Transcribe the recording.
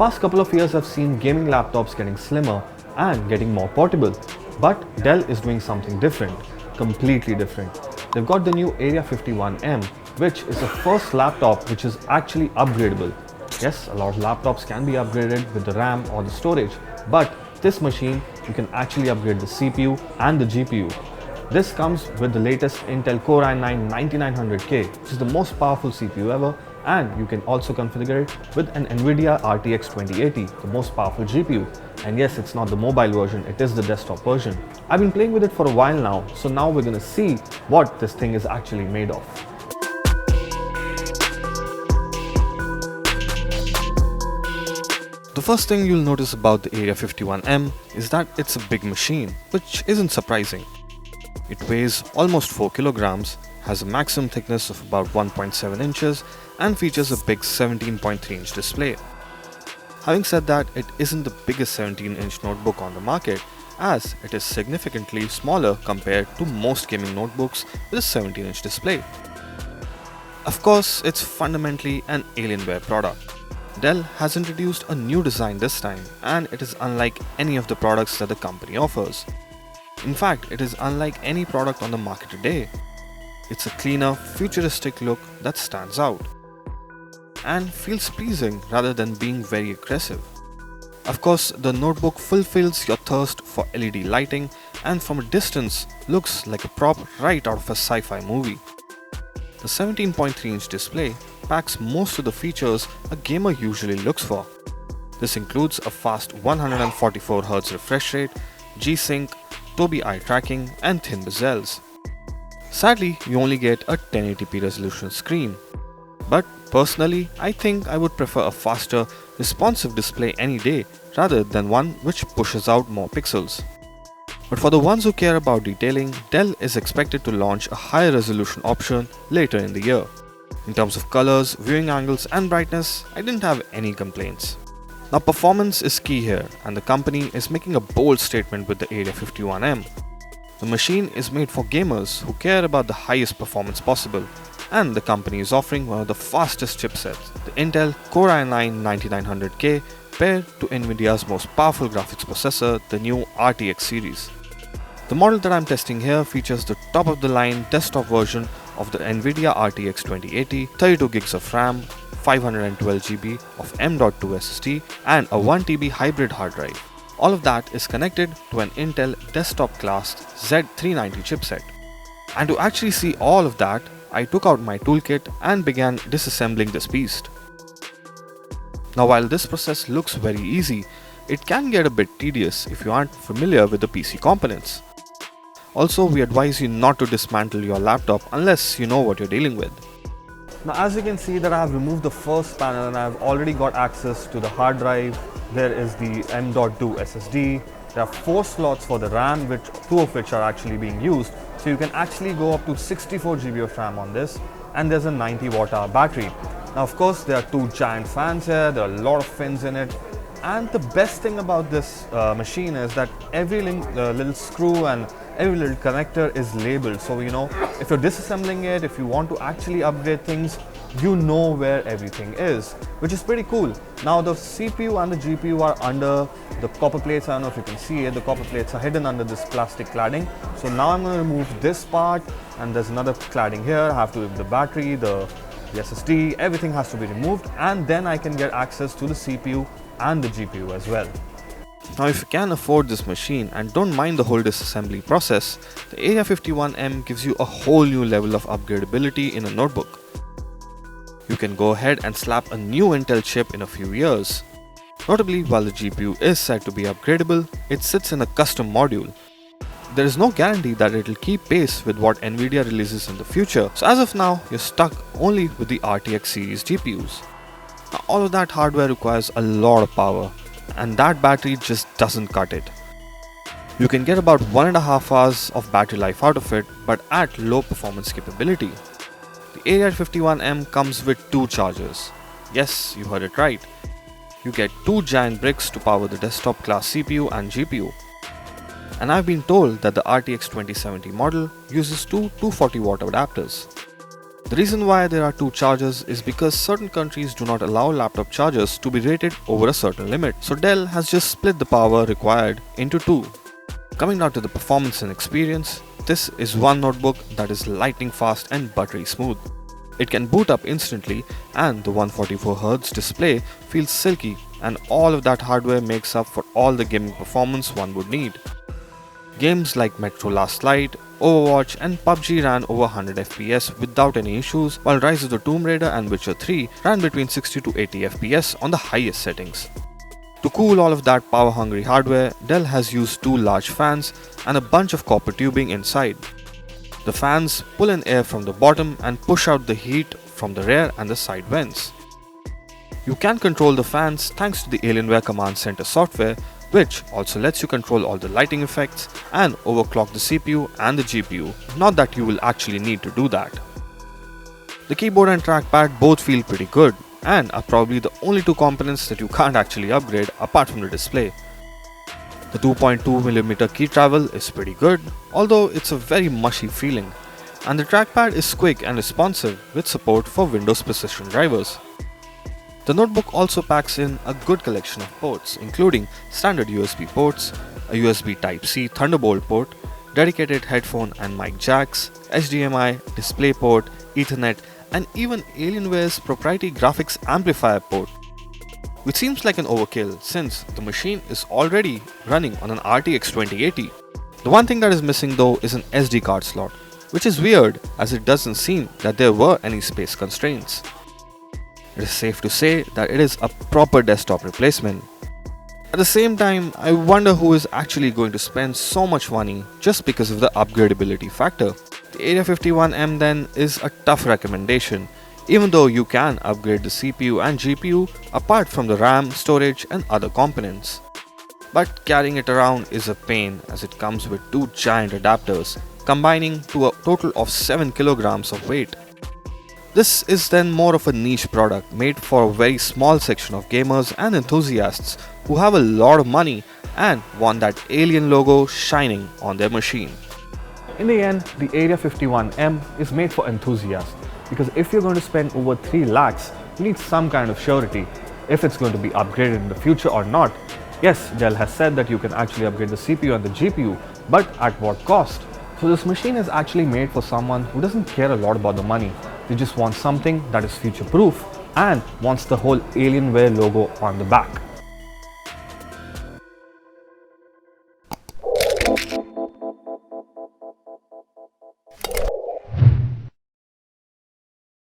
Past couple of years have seen gaming laptops getting slimmer and getting more portable, but Dell is doing something different, completely different. They've got the new Area 51M, which is the first laptop which is actually upgradable. Yes, a lot of laptops can be upgraded with the RAM or the storage, but this machine you can actually upgrade the CPU and the GPU. This comes with the latest Intel Core i9-9900K, which is the most powerful CPU ever, and you can also configure it with an Nvidia RTX 2080, the most powerful GPU. And yes, it's not the mobile version, it is the desktop version. I've been playing with it for a while now, so now we're gonna see what this thing is actually made of. The first thing you'll notice about the Area 51M is that it's a big machine, which isn't surprising. It weighs almost 4 kilograms, has a maximum thickness of about 1.7 inches and features a big 17.3-inch display. Having said that, it isn't the biggest 17-inch notebook on the market, as it is significantly smaller compared to most gaming notebooks with a 17-inch display. Of course, it's fundamentally an Alienware product. Dell has introduced a new design this time, and it is unlike any of the products that the company offers. In fact, it is unlike any product on the market today. It's a cleaner, futuristic look that stands out and feels pleasing rather than being very aggressive. Of course, the notebook fulfills your thirst for LED lighting and from a distance looks like a prop right out of a sci-fi movie. The 17.3-inch display packs most of the features a gamer usually looks for. This includes a fast 144Hz refresh rate, G-Sync, Tobii eye tracking and thin bezels. Sadly, you only get a 1080p resolution screen. But personally, I think I would prefer a faster, responsive display any day rather than one which pushes out more pixels. But for the ones who care about detailing, Dell is expected to launch a higher resolution option later in the year. In terms of colors, viewing angles and brightness, I didn't have any complaints. Now performance is key here, and the company is making a bold statement with the Area 51M. The machine is made for gamers who care about the highest performance possible, and the company is offering one of the fastest chipsets, the Intel Core i9-9900K paired to Nvidia's most powerful graphics processor, the new RTX series. The model that I'm testing here features the top-of-the-line desktop version of the Nvidia RTX 2080, 32 gigs of RAM, 512 GB of M.2 SSD and a 1TB hybrid hard drive. All of that is connected to an Intel desktop class Z390 chipset. And to actually see all of that, I took out my toolkit and began disassembling this beast. Now while this process looks very easy, it can get a bit tedious if you aren't familiar with the PC components. Also, we advise you not to dismantle your laptop unless you know what you're dealing with. Now as you can see that I have removed the first panel and I've already got access to the hard drive. There is the M.2 SSD. There are 4 slots for the RAM, which 2 of which are actually being used. So you can actually go up to 64 GB of RAM on this, and there's a 90 watt-hour battery. Now of course there are 2 giant fans here, there are a lot of fins in it. And the best thing about this machine is that every little screw and every little connector is labeled. So you know, if you're disassembling it, if you want to actually upgrade things, you know where everything is, which is pretty cool. Now the CPU and the GPU are under the copper plates. I don't know if you can see it, the copper plates are hidden under this plastic cladding. So now I'm going to remove this part, and there's another cladding here. I have to remove the battery, the SSD, everything has to be removed, and then I can get access to the CPU and the GPU as well. Now if you can afford this machine and don't mind the whole disassembly process, the Area 51M gives you a whole new level of upgradability in a notebook. You can go ahead and slap a new Intel chip in a few years. Notably, while the GPU is said to be upgradable, it sits in a custom module. There is no guarantee that it will keep pace with what Nvidia releases in the future, so as of now, you're stuck only with the RTX series GPUs. Now, all of that hardware requires a lot of power, and that battery just doesn't cut it. You can get about 1.5 hours of battery life out of it, but at low performance capability. The Area 51M comes with 2 chargers. Yes, you heard it right. You get 2 giant bricks to power the desktop class CPU and GPU. And I've been told that the RTX 2070 model uses 2 240 watt adapters. The reason why there are two chargers is because certain countries do not allow laptop chargers to be rated over a certain limit, so Dell has just split the power required into two. Coming now to the performance and experience, this is one notebook that is lightning fast and buttery smooth. It can boot up instantly and the 144Hz display feels silky, and all of that hardware makes up for all the gaming performance one would need. Games like Metro Last Light, Overwatch and PUBG ran over 100 FPS without any issues, while Rise of the Tomb Raider and Witcher 3 ran between 60 to 80 FPS on the highest settings. To cool all of that power-hungry hardware, Dell has used two large fans and a bunch of copper tubing inside. The fans pull in air from the bottom and push out the heat from the rear and the side vents. You can control the fans thanks to the Alienware Command Center software, which also lets you control all the lighting effects and overclock the CPU and the GPU, not that you will actually need to do that. The keyboard and trackpad both feel pretty good and are probably the only two components that you can't actually upgrade apart from the display. The 2.2mm key travel is pretty good, although it's a very mushy feeling, and the trackpad is quick and responsive with support for Windows precision drivers. The notebook also packs in a good collection of ports, including standard USB ports, a USB Type-C Thunderbolt port, dedicated headphone and mic jacks, HDMI, DisplayPort, Ethernet, and even Alienware's proprietary graphics amplifier port, which seems like an overkill since the machine is already running on an RTX 2080. The one thing that is missing though is an SD card slot, which is weird as it doesn't seem that there were any space constraints. It is safe to say that it is a proper desktop replacement. At the same time, I wonder who is actually going to spend so much money just because of the upgradability factor. The Area 51M then is a tough recommendation, even though you can upgrade the CPU and GPU apart from the RAM, storage and other components. But carrying it around is a pain as it comes with two giant adapters, combining to a total of 7 kilograms of weight. This is then more of a niche product made for a very small section of gamers and enthusiasts who have a lot of money and want that alien logo shining on their machine. In the end, the Area 51M is made for enthusiasts, because if you're going to spend over 3 lakhs, you need some kind of surety if it's going to be upgraded in the future or not. Yes, Dell has said that you can actually upgrade the CPU and the GPU, but at what cost? So this machine is actually made for someone who doesn't care a lot about the money. They just want something that is future proof and wants the whole Alienware logo on the back.